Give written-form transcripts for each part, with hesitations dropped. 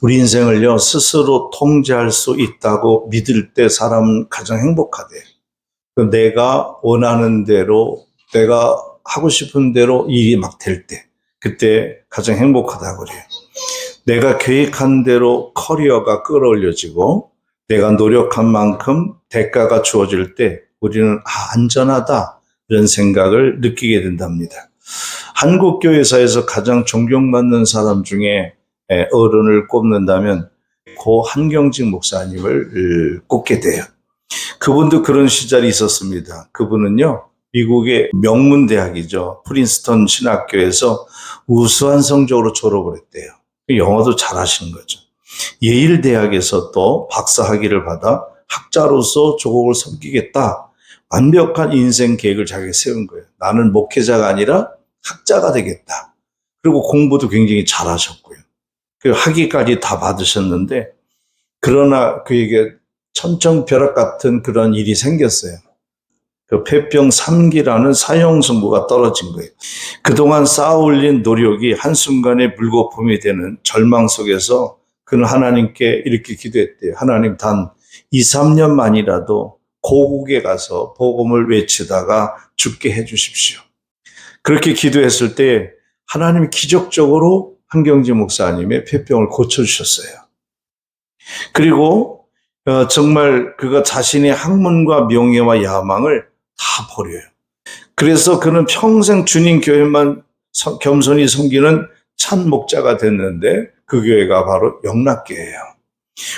우리 인생을요, 스스로 통제할 수 있다고 믿을 때 사람은 가장 행복하대요. 내가 원하는 대로, 내가 하고 싶은 대로 일이 막 될 때, 그때 가장 행복하다고 그래요. 내가 계획한 대로 커리어가 끌어올려지고, 내가 노력한 만큼 대가가 주어질 때, 우리는 안전하다, 이런 생각을 느끼게 된답니다. 한국교회사에서 가장 존경받는 사람 중에 어른을 꼽는다면 고 한경직 목사님을 꼽게 돼요. 그분도 그런 시절이 있었습니다. 그분은요, 미국의 명문대학이죠. 프린스턴 신학교에서 우수한 성적으로 졸업을 했대요. 영어도 잘하시는 거죠. 예일대학에서 또 박사학위를 받아 학자로서 조국을 섬기겠다. 완벽한 인생 계획을 자기가 세운 거예요. 나는 목회자가 아니라 학자가 되겠다. 그리고 공부도 굉장히 잘하셨고요. 그 학위까지 다 받으셨는데, 그러나 그에게 천정벼락 같은 그런 일이 생겼어요. 그 폐병 3기라는 사형 선고가 떨어진 거예요. 그동안 쌓아올린 노력이 한순간에 물거품이 되는 절망 속에서 그는 하나님께 이렇게 기도했대요. 하나님, 단 2, 3년만이라도 고국에 가서 복음을 외치다가 죽게 해주십시오. 그렇게 기도했을 때 하나님이 기적적으로 한경직 목사님의 폐병을 고쳐주셨어요. 그리고 정말 그가 자신의 학문과 명예와 야망을 다 버려요. 그래서 그는 평생 주님 교회만 겸손히 섬기는 참 목자가 됐는데, 그 교회가 바로 영락교회예요.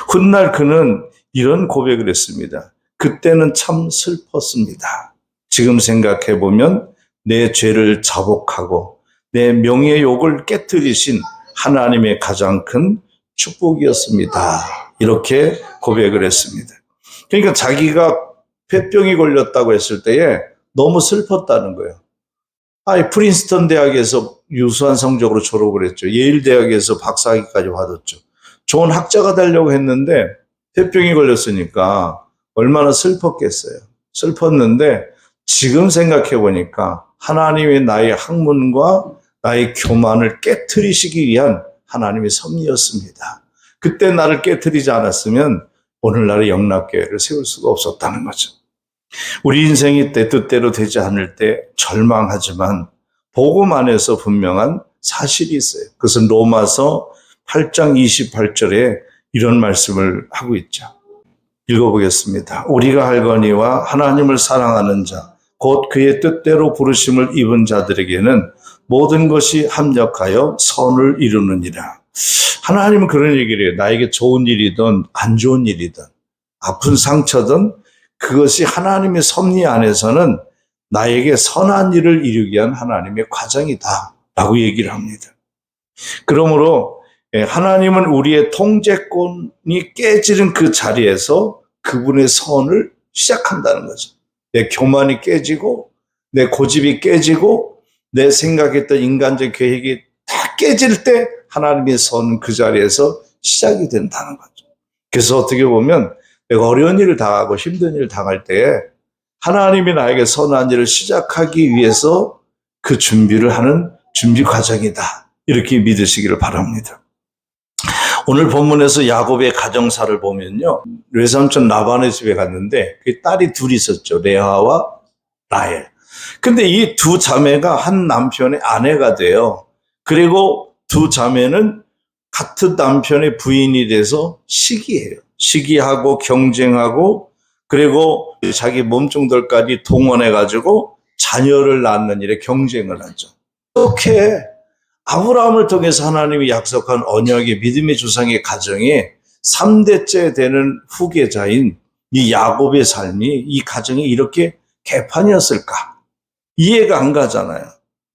훗날 그는 이런 고백을 했습니다. 그때는 참 슬펐습니다. 지금 생각해보면 내 죄를 자복하고 내 명예욕을 깨뜨리신 하나님의 가장 큰 축복이었습니다. 이렇게 고백을 했습니다. 그러니까 자기가 폐병이 걸렸다고 했을 때에 너무 슬펐다는 거예요. 프린스턴 대학에서 유수한 성적으로 졸업을 했죠. 예일 대학에서 박사학위까지 받았죠. 좋은 학자가 되려고 했는데 폐병이 걸렸으니까 얼마나 슬펐겠어요. 슬펐는데 지금 생각해 보니까 하나님이 나의 학문과 나의 교만을 깨트리시기 위한 하나님의 섭리였습니다. 그때 나를 깨트리지 않았으면 오늘날의 영락교회를 세울 수가 없었다는 거죠. 우리 인생이 내 뜻대로 되지 않을 때 절망하지만 복음 안에서 분명한 사실이 있어요. 그것은 로마서 8장 28절에 이런 말씀을 하고 있죠. 읽어보겠습니다. 우리가 알거니와 하나님을 사랑하는 자, 곧 그의 뜻대로 부르심을 입은 자들에게는 모든 것이 합력하여 선을 이루느니라. 하나님은 그런 얘기를 해요. 나에게 좋은 일이든 안 좋은 일이든 아픈 상처든 그것이 하나님의 섭리 안에서는 나에게 선한 일을 이루기 위한 하나님의 과정이다 라고 얘기를 합니다. 그러므로 하나님은 우리의 통제권이 깨지는 그 자리에서 그분의 선을 시작한다는 거죠. 내 교만이 깨지고 내 고집이 깨지고 내 생각했던 인간적 계획이 다 깨질 때 하나님의 선은 그 자리에서 시작이 된다는 거죠. 그래서 어떻게 보면 내가 어려운 일을 당하고 힘든 일을 당할 때에 하나님이 나에게 선한 일을 시작하기 위해서 그 준비를 하는 준비 과정이다. 이렇게 믿으시기를 바랍니다. 오늘 본문에서 야곱의 가정사를 보면요. 외삼촌 라반의 집에 갔는데 그 딸이 둘이 있었죠. 레아와 라헬. 근데 이 두 자매가 한 남편의 아내가 돼요. 그리고 두 자매는 같은 남편의 부인이 돼서 시기해요. 시기하고 경쟁하고 그리고 자기 몸종들까지 동원해가지고 자녀를 낳는 일에 경쟁을 하죠. 이렇게 아브라함을 통해서 하나님이 약속한 언약의 믿음의 조상의 가정에 3대째 되는 후계자인 이 야곱의 삶이 이 가정이 이렇게 개판이었을까? 이해가 안 가잖아요.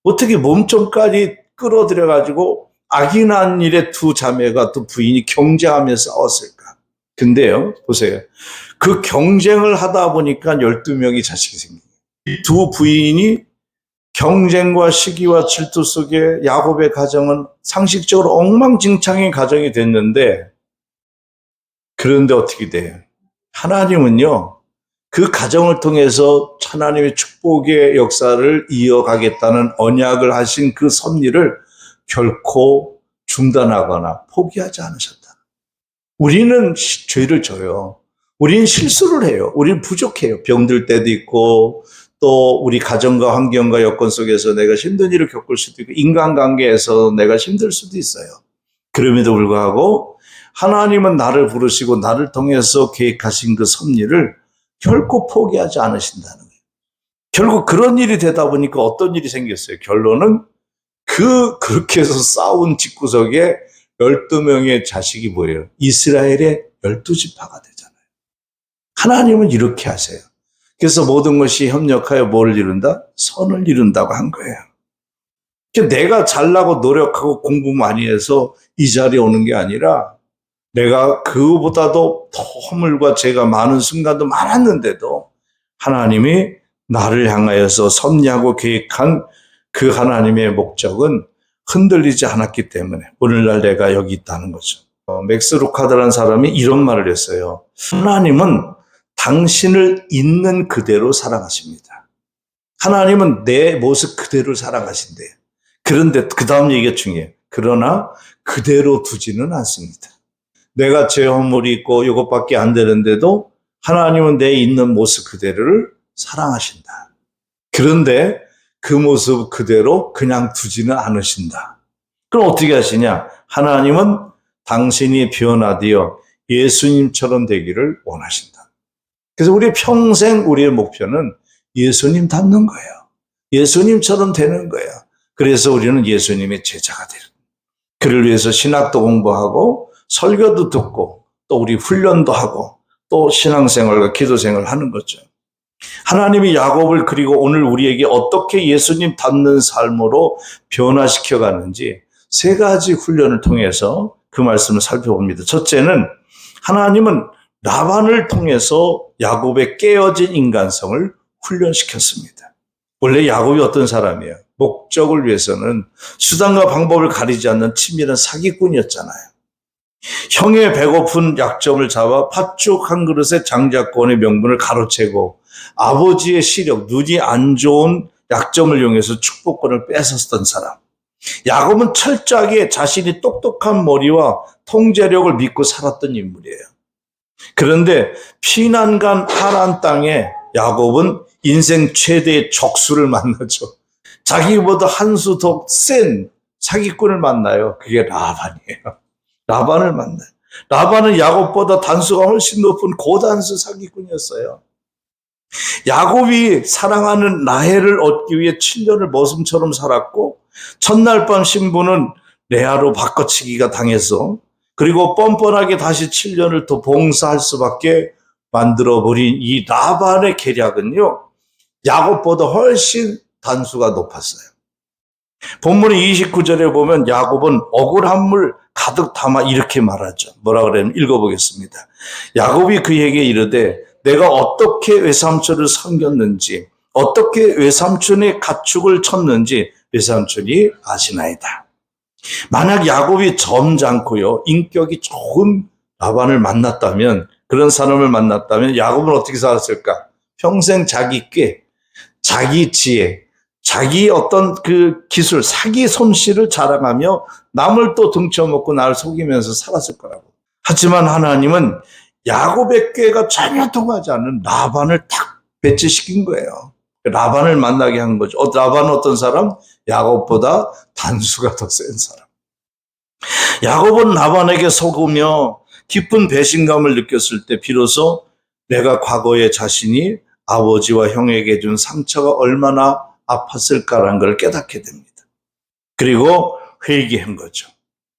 어떻게 몸종까지 끌어들여가지고 아기 낳은 일에 두 자매가 또 부인이 경쟁하며 싸웠을까? 근데요, 보세요. 그 경쟁을 하다 보니까 12명이 자식이 생겨요. 이 두 부인이 경쟁과 시기와 질투 속에 야곱의 가정은 상식적으로 엉망진창의 가정이 됐는데, 그런데 어떻게 돼요? 하나님은요, 그 가정을 통해서 하나님의 축복의 역사를 이어가겠다는 언약을 하신 그 섭리를 결코 중단하거나 포기하지 않으셨다. 우리는 죄를 져요. 우리는 실수를 해요. 우리는 부족해요. 병들 때도 있고, 또 우리 가정과 환경과 여건 속에서 내가 힘든 일을 겪을 수도 있고, 인간관계에서 내가 힘들 수도 있어요. 그럼에도 불구하고 하나님은 나를 부르시고 나를 통해서 계획하신 그 섭리를 결코 포기하지 않으신다는 거예요. 결국 그런 일이 되다 보니까 어떤 일이 생겼어요. 결론은 그렇게 해서 싸운 집구석에 12명의 자식이 뭐예요? 이스라엘의 12지파가 되잖아요. 하나님은 이렇게 하세요. 그래서 모든 것이 협력하여 뭘 이룬다? 선을 이룬다고 한 거예요. 내가 잘나고 노력하고 공부 많이 해서 이 자리에 오는 게 아니라 내가 그보다도 더 허물과 죄가 많은 순간도 많았는데도 하나님이 나를 향하여서 섭리하고 계획한 그 하나님의 목적은 흔들리지 않았기 때문에 오늘날 내가 여기 있다는 거죠. 맥스 루카드라는 사람이 이런 말을 했어요. 하나님은 당신을 있는 그대로 사랑하십니다. 하나님은 내 모습 그대로 사랑하신대요. 그런데 그 다음 얘기가 중요해요. 그러나 그대로 두지는 않습니다. 내가 죄 허물이 있고 이것밖에 안 되는데도 하나님은 내 있는 모습 그대로를 사랑하신다. 그런데 그 모습 그대로 그냥 두지는 않으신다. 그럼 어떻게 하시냐? 하나님은 당신이 변화되어 예수님처럼 되기를 원하신다. 그래서 우리 평생 우리의 목표는 예수님 닮는 거예요. 예수님처럼 되는 거예요. 그래서 우리는 예수님의 제자가 되는 거예요. 그를 위해서 신학도 공부하고 설교도 듣고 또 우리 훈련도 하고 또 신앙생활과 기도생활을 하는 거죠. 하나님이 야곱을 그리고 오늘 우리에게 어떻게 예수님 닮는 삶으로 변화시켜 가는지 3가지 훈련을 통해서 그 말씀을 살펴봅니다. 첫째는 하나님은 라반을 통해서 야곱의 깨어진 인간성을 훈련시켰습니다. 원래 야곱이 어떤 사람이에요? 목적을 위해서는 수단과 방법을 가리지 않는 치밀한 사기꾼이었잖아요. 형의 배고픈 약점을 잡아 팥죽 한 그릇에 장자권의 명분을 가로채고 아버지의 시력, 눈이 안 좋은 약점을 이용해서 축복권을 뺏었던 사람. 야곱은 철저하게 자신이 똑똑한 머리와 통제력을 믿고 살았던 인물이에요. 그런데 피난간 하란 땅에 야곱은 인생 최대의 적수를 만나죠. 자기보다 한 수 더 센 사기꾼을 만나요. 그게 라반이에요. 라반을 만나요. 라반은 야곱보다 단수가 훨씬 높은 고단수 사기꾼이었어요. 야곱이 사랑하는 라헬을 얻기 위해 7년을 머슴처럼 살았고 첫날 밤 신부는 레아로 바꿔치기가 당해서 그리고 뻔뻔하게 다시 7년을 더 봉사할 수밖에 만들어버린 이 라반의 계략은요, 야곱보다 훨씬 단수가 높았어요. 본문의 29절에 보면 야곱은 억울함을 가득 담아 이렇게 말하죠. 뭐라 그러냐면 읽어보겠습니다. 야곱이 그에게 이르되 내가 어떻게 외삼촌을 섬겼는지 어떻게 외삼촌의 가축을 쳤는지 외삼촌이 아시나이다. 만약 야곱이 점잖고요 인격이 좋은 라반을 만났다면 그런 사람을 만났다면 야곱은 어떻게 살았을까? 평생 자기 꾀, 자기 지혜, 자기 어떤 그 기술, 사기 솜씨를 자랑하며 남을 또 등쳐먹고 나를 속이면서 살았을 거라고. 하지만 하나님은 야곱의 꾀가 전혀 통하지 않는 라반을 딱 배치시킨 거예요. 라반을 만나게 한 거죠. 라반은 어떤 사람? 야곱보다 단수가 더 센 사람. 야곱은 라반에게 속으며 깊은 배신감을 느꼈을 때 비로소 내가 과거에 자신이 아버지와 형에게 준 상처가 얼마나 아팠을까라는 걸 깨닫게 됩니다. 그리고 회개한 거죠.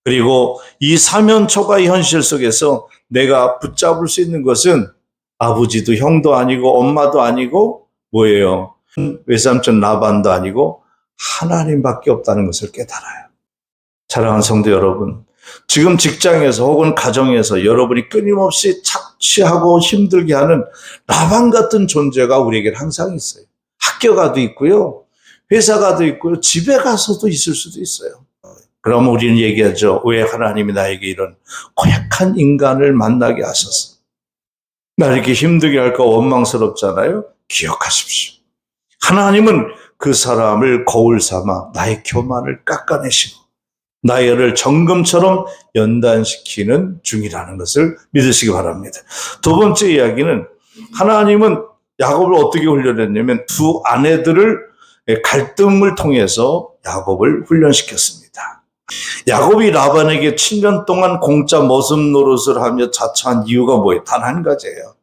그리고 이 사면초가의 현실 속에서 내가 붙잡을 수 있는 것은 아버지도 형도 아니고 엄마도 아니고 뭐예요? 외삼촌 라반도 아니고 하나님밖에 없다는 것을 깨달아요. 사랑하는 성도 여러분, 지금 직장에서 혹은 가정에서 여러분이 끊임없이 착취하고 힘들게 하는 라반 같은 존재가 우리에게 항상 있어요. 학교 가도 있고요, 회사 가도 있고요, 집에 가서도 있을 수도 있어요. 그러면 우리는 얘기하죠. 왜 하나님이 나에게 이런 고약한 인간을 만나게 하셔서 나 이렇게 힘들게 할까 원망스럽잖아요. 기억하십시오. 하나님은 그 사람을 거울 삼아 나의 교만을 깎아내시고 나이를 정금처럼 연단시키는 중이라는 것을 믿으시기 바랍니다. 두 번째 이야기는 하나님은 야곱을 어떻게 훈련했냐면 두 아내들을 갈등을 통해서 야곱을 훈련시켰습니다. 야곱이 라반에게 7년 동안 공짜 모습 노릇을 하며 자처한 이유가 뭐예요? 단 한 가지예요.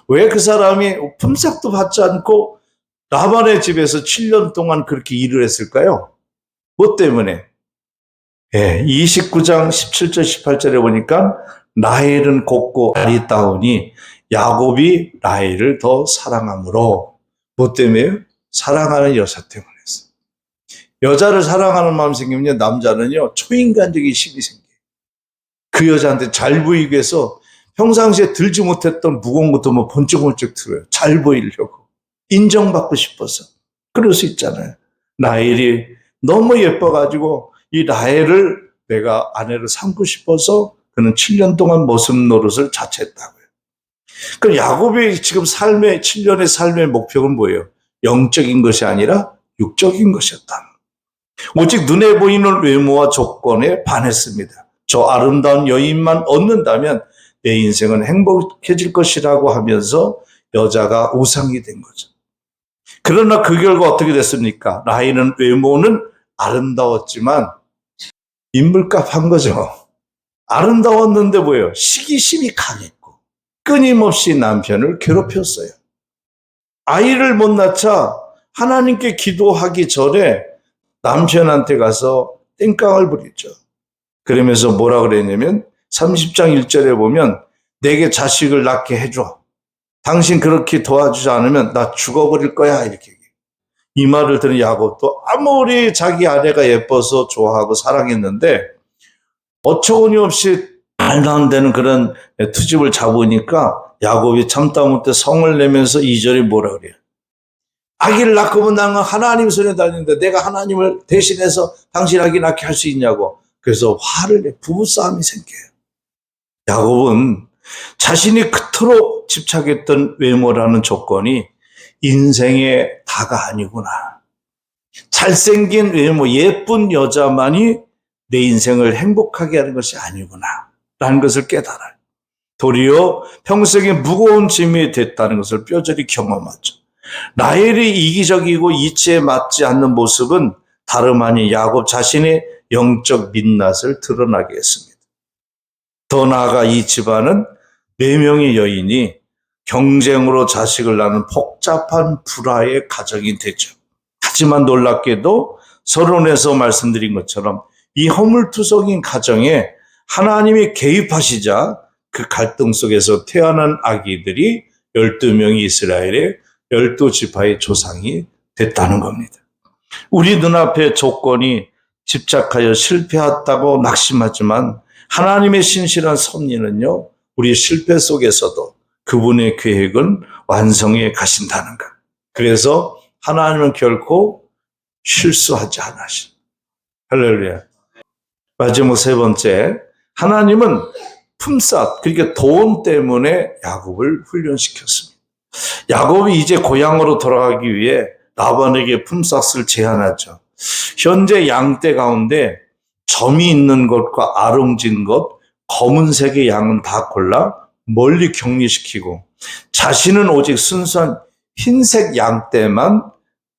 왜 그 사람이 품삯도 받지 않고 라반의 집에서 7년 동안 그렇게 일을 했을까요? 뭐 때문에? 29장 17절 18절에 보니까 라헬은 곱고 아리따우니 야곱이 라헬을 더 사랑하므로. 뭐 때문에요? 사랑하는 여자 때문이었어요. 여자를 사랑하는 마음 생기면 남자는요 초인간적인 힘이 생겨요. 그 여자한테 잘 보이기 위해서 평상시에 들지 못했던 무거운 것도 뭐 번쩍번쩍 들어요. 잘 보이려고. 인정받고 싶어서. 그럴 수 있잖아요. 라헬이 너무 예뻐가지고 이 라헬을 내가 아내를 삼고 싶어서 그는 7년 동안 모습 노릇을 자처했다고요. 그럼 야곱의 지금 7년의 삶의 목표는 뭐예요? 영적인 것이 아니라 육적인 것이었다. 오직 눈에 보이는 외모와 조건에 반했습니다. 저 아름다운 여인만 얻는다면 내 인생은 행복해질 것이라고 하면서 여자가 우상이 된 거죠. 그러나 그 결과 어떻게 됐습니까? 라헬은 외모는 아름다웠지만 인물값 한 거죠. 아름다웠는데 뭐예요? 시기심이 강했고 끊임없이 남편을 괴롭혔어요. 아이를 못 낳자 하나님께 기도하기 전에 남편한테 가서 땡깡을 부리죠. 그러면서 뭐라 그랬냐면 30장 1절에 보면 내게 자식을 낳게 해줘. 당신 그렇게 도와주지 않으면 나 죽어버릴 거야. 이렇게. 이 말을 들은 야곱도 아무리 자기 아내가 예뻐서 좋아하고 사랑했는데 어처구니없이 말도 안 되는 그런 투집을 잡으니까 야곱이 참다 못해 성을 내면서 2절에 뭐라 그래요? 아기를 낳고 본 나는 하나님 손에 달리는데 내가 하나님을 대신해서 당신 아기 낳게 할 수 있냐고. 그래서 화를 내 부부싸움이 생겨요. 야곱은 자신이 그토록 집착했던 외모라는 조건이 인생의 다가 아니구나. 잘생긴 외모, 예쁜 여자만이 내 인생을 행복하게 하는 것이 아니구나 라는 것을 깨달아요. 도리어 평생에 무거운 짐이 됐다는 것을 뼈저리 경험하죠. 라헬이 이기적이고 이치에 맞지 않는 모습은 다름 아닌 야곱 자신의 영적 민낯을 드러나게 했습니다. 더 나아가 이 집안은 4명의 여인이 경쟁으로 자식을 낳는 복잡한 불화의 가정이 되죠. 하지만 놀랍게도 서론에서 말씀드린 것처럼 이 허물투성인 가정에 하나님이 개입하시자 그 갈등 속에서 태어난 아기들이 12명이 이스라엘의 12지파의 조상이 됐다는 겁니다. 우리 눈앞의 조건이 집착하여 실패했다고 낙심하지만 하나님의 신실한 섭리는요, 우리 실패 속에서도 그분의 계획은 완성해 가신다는 것. 그래서 하나님은 결코 실수하지 않으신. 할렐루야. 마지막 세 번째, 하나님은 품삯, 그러니까 돈 때문에 야곱을 훈련시켰습니다. 야곱이 이제 고향으로 돌아가기 위해 라반에게 품삯을 제안하죠. 현재 양떼 가운데 점이 있는 것과 아롱진 것, 검은색의 양은 다 골라 멀리 격리시키고 자신은 오직 순수한 흰색 양떼만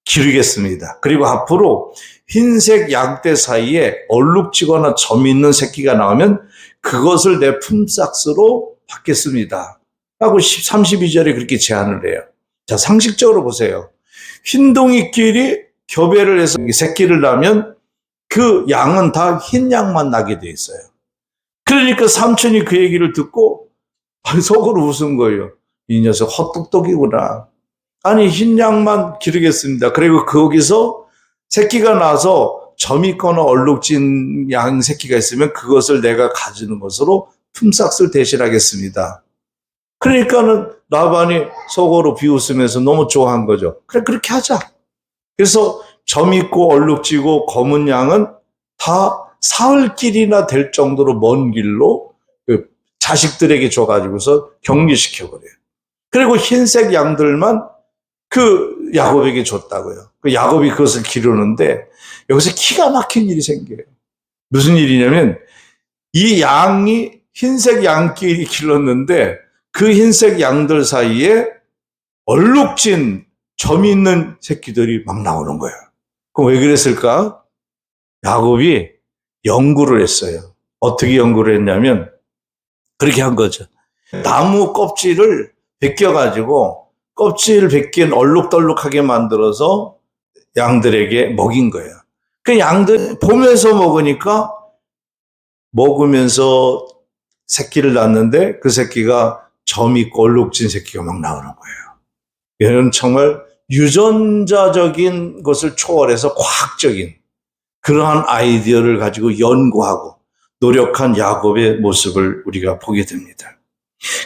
기르겠습니다. 그리고 앞으로 흰색 양떼 사이에 얼룩지거나 점이 있는 새끼가 나오면 그것을 내 품삯으로 받겠습니다. 하고 32절에 그렇게 제안을 해요. 자, 상식적으로 보세요. 흰둥이끼리 교배를 해서 새끼를 낳으면 그 양은 다 흰 양만 나게 돼 있어요. 그러니까 삼촌이 그 얘기를 듣고 속으로 웃은 거예요. 이 녀석 헛똑똑이구나. 아니, 흰 양만 기르겠습니다. 그리고 거기서 새끼가 나서 점 있거나 얼룩진 양 새끼가 있으면 그것을 내가 가지는 것으로 품삯을 대신하겠습니다. 그러니까는 라반이 속으로 비웃으면서 너무 좋아한 거죠. 그래, 그렇게 하자. 그래서 점 있고 얼룩지고 검은 양은 다 사흘길이나 될 정도로 먼 길로 그 자식들에게 줘가지고서 격리시켜버려요. 그리고 흰색 양들만 그 야곱에게 줬다고요. 그 야곱이 그것을 기르는데 여기서 기가 막힌 일이 생겨요. 무슨 일이냐면 이 양이 흰색 양끼리 길렀는데 그 흰색 양들 사이에 얼룩진 점 있는 새끼들이 막 나오는 거예요. 그럼 왜 그랬을까? 야곱이 연구를 했어요. 어떻게 연구를 했냐면 그렇게 한 거죠. 나무 껍질을 벗겨가지고 껍질 벗긴 얼룩덜룩하게 만들어서 양들에게 먹인 거예요. 그 양들 보면서 먹으니까 먹으면서 새끼를 낳는데 그 새끼가 점 있고 얼룩진 새끼가 막 나오는 거예요. 얘는 정말 유전자적인 것을 초월해서 과학적인 그러한 아이디어를 가지고 연구하고 노력한 야곱의 모습을 우리가 보게 됩니다.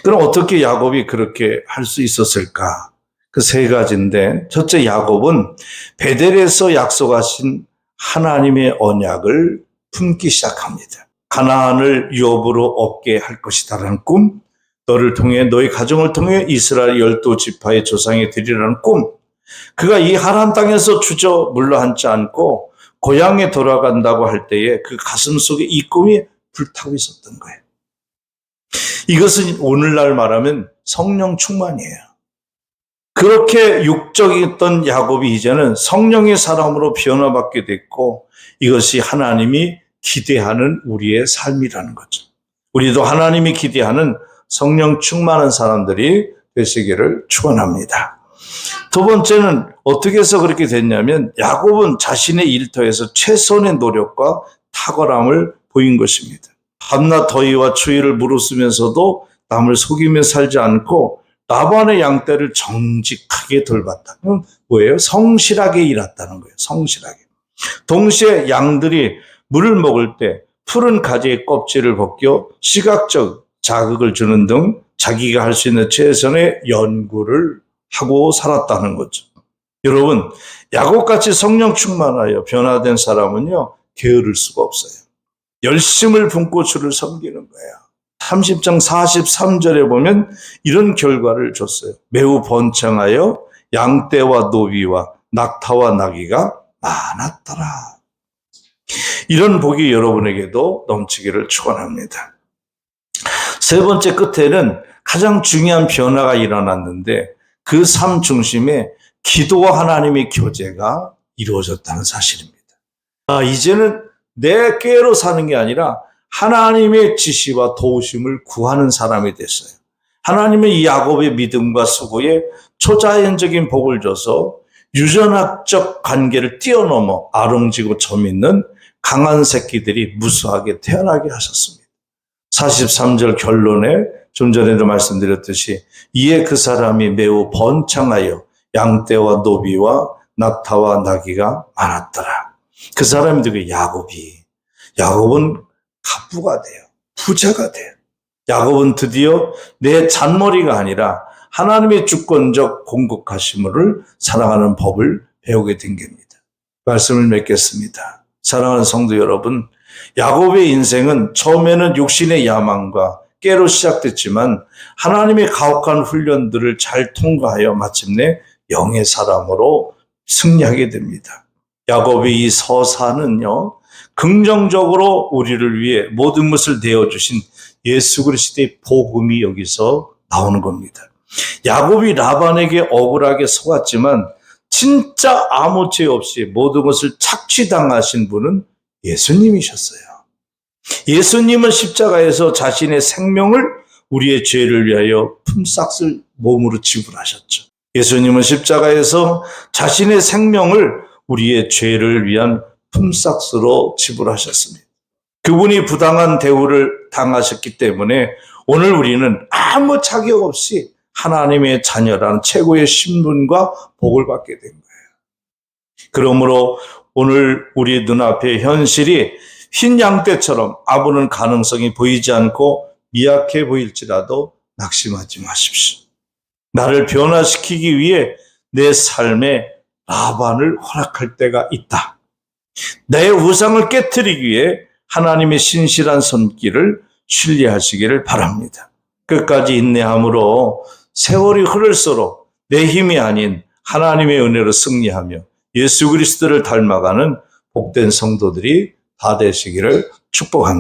그럼 어떻게 야곱이 그렇게 할 수 있었을까? 그 세 가지인데, 첫째, 야곱은 베델에서 약속하신 하나님의 언약을 품기 시작합니다. 가나안을 유업으로 얻게 할 것이다라는 꿈, 너를 통해 너희 가정을 통해 이스라엘 12지파의 조상이 되리라는 꿈. 그가 이 하란 땅에서 주저 물러앉지 않고 고향에 돌아간다고 할 때에 그 가슴 속에 이 꿈이 불타고 있었던 거예요. 이것은 오늘날 말하면 성령 충만이에요. 그렇게 육적이었던 야곱이 이제는 성령의 사람으로 변화받게 됐고 이것이 하나님이 기대하는 우리의 삶이라는 거죠. 우리도 하나님이 기대하는 성령 충만한 사람들이 되시기를 축원합니다. 두 번째는 어떻게 해서 그렇게 됐냐면 야곱은 자신의 일터에서 최선의 노력과 탁월함을 보인 것입니다. 밤낮 더위와 추위를 무릅쓰면서도 남을 속이며 살지 않고 라반의 양떼를 정직하게 돌봤다. 뭐예요? 성실하게 일했다는 거예요. 성실하게. 동시에 양들이 물을 먹을 때 푸른 가지의 껍질을 벗겨 시각적 자극을 주는 등 자기가 할 수 있는 최선의 연구를 하고 살았다는 거죠. 여러분, 야곱같이 성령 충만하여 변화된 사람은요, 게으를 수가 없어요. 열심을 품고 주를 섬기는 거예요. 30장 43절에 보면 이런 결과를 줬어요. 매우 번창하여 양떼와 노비와 낙타와 나귀가 많았더라. 이런 복이 여러분에게도 넘치기를 축원합니다. 세 번째 끝에는 가장 중요한 변화가 일어났는데 그 삶 중심에 기도와 하나님의 교제가 이루어졌다는 사실입니다. 이제는 내 꾀로 사는 게 아니라 하나님의 지시와 도우심을 구하는 사람이 됐어요. 하나님의 이 야곱의 믿음과 수고에 초자연적인 복을 줘서 유전학적 관계를 뛰어넘어 아롱지고 점 있는 강한 새끼들이 무수하게 태어나게 하셨습니다. 43절 결론에 좀 전에도 말씀드렸듯이 이에 그 사람이 매우 번창하여 양떼와 노비와 낙타와 나귀가 많았더라. 그 사람이 누구예요? 야곱은 갑부가 돼요. 부자가 돼요. 야곱은 드디어 내 잔머리가 아니라 하나님의 주권적 공급하심을 사랑하는 법을 배우게 된 겁니다. 말씀을 맺겠습니다. 사랑하는 성도 여러분, 야곱의 인생은 처음에는 육신의 야망과 깨로 시작됐지만 하나님의 가혹한 훈련들을 잘 통과하여 마침내 영의 사람으로 승리하게 됩니다. 야곱의 이 서사는요, 긍정적으로 우리를 위해 모든 것을 내어주신 예수 그리스도의 복음이 여기서 나오는 겁니다. 야곱이 라반에게 억울하게 속았지만 진짜 아무 죄 없이 모든 것을 착취당하신 분은 예수님이셨어요. 예수님은 십자가에서 자신의 생명을 우리의 죄를 위하여 품삯을 몸으로 지불하셨죠. 예수님은 십자가에서 자신의 생명을 우리의 죄를 위한 품삯으로 지불하셨습니다. 그분이 부당한 대우를 당하셨기 때문에 오늘 우리는 아무 자격 없이 하나님의 자녀라는 최고의 신분과 복을 받게 된 거예요. 그러므로 오늘 우리 눈앞의 현실이 흰 양떼처럼 아무런 가능성이 보이지 않고 미약해 보일지라도 낙심하지 마십시오. 나를 변화시키기 위해 내 삶에 라반을 허락할 때가 있다. 내 우상을 깨트리기 위해 하나님의 신실한 손길을 신뢰하시기를 바랍니다. 끝까지 인내함으로 세월이 흐를수록 내 힘이 아닌 하나님의 은혜로 승리하며 예수 그리스도를 닮아가는 복된 성도들이 다 되시기를 축복합니다.